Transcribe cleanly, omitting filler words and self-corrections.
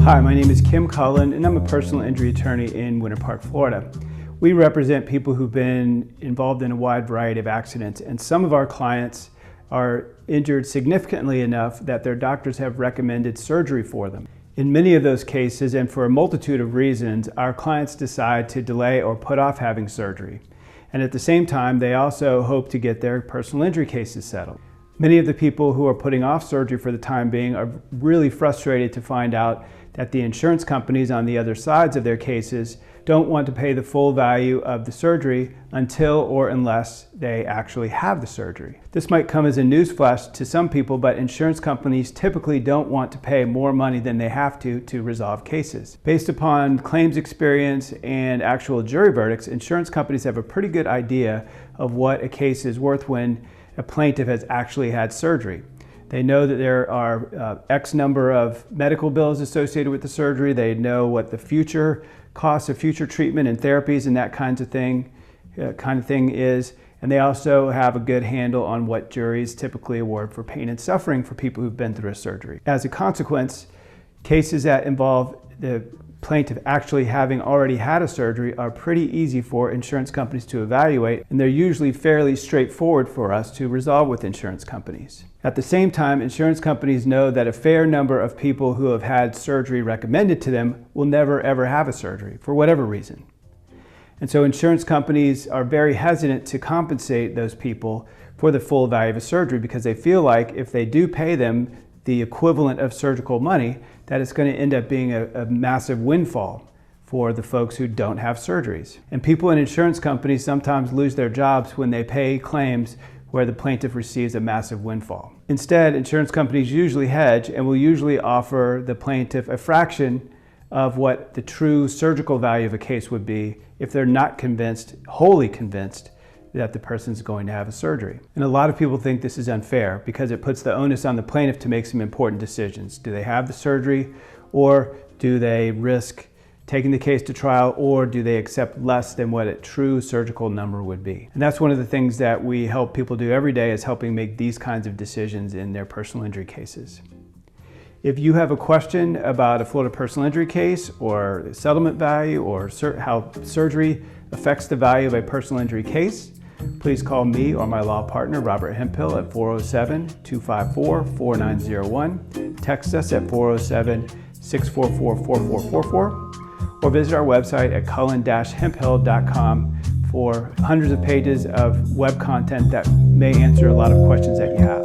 Hi, my name is Cullen, and I'm a personal injury attorney in Winter Park, Florida. We represent people who've been involved in a wide variety of accidents, and some of our clients are injured significantly enough that their doctors have recommended surgery for them. In many of those cases, and for a multitude of reasons, our clients decide to delay or put off having surgery. And at the same time, they also hope to get their personal injury cases settled. Many of the people who are putting off surgery for the time being are really frustrated to find out that the insurance companies on the other sides of their cases don't want to pay the full value of the surgery until or unless they actually have the surgery. This might come as a newsflash to some people, but insurance companies typically don't want to pay more money than they have to resolve cases. Based upon claims experience and actual jury verdicts, insurance companies have a pretty good idea of what a case is worth when a plaintiff has actually had surgery. They know that there are X number of medical bills associated with the surgery. They know what the future costs of future treatment and therapies and that kind of thing is. And they also have a good handle on what juries typically award for pain and suffering for people who've been through a surgery. As a consequence, cases that involve the plaintiff actually having already had a surgery are pretty easy for insurance companies to evaluate, and they're usually fairly straightforward for us to resolve with insurance companies. At the same time, insurance companies know that a fair number of people who have had surgery recommended to them will never ever have a surgery for whatever reason. And so insurance companies are very hesitant to compensate those people for the full value of a surgery because they feel like if they do pay them the equivalent of surgical money, that it's going to end up being a massive windfall for the folks who don't have surgeries. And people in insurance companies sometimes lose their jobs when they pay claims where the plaintiff receives a massive windfall. Instead, insurance companies usually hedge and will usually offer the plaintiff a fraction of what the true surgical value of a case would be if they're not wholly convinced that the person's going to have a surgery. And a lot of people think this is unfair because it puts the onus on the plaintiff to make some important decisions. Do they have the surgery, or do they risk taking the case to trial, or do they accept less than what a true surgical number would be? And that's one of the things that we help people do every day, is helping make these kinds of decisions in their personal injury cases. If you have a question about a Florida personal injury case or the settlement value or how surgery affects the value of a personal injury case, please call me or my law partner, Robert Hemphill, at 407-254-4901. Text us at 407-644-4444, or visit our website at cullen-hemphill.com for hundreds of pages of web content that may answer a lot of questions that you have.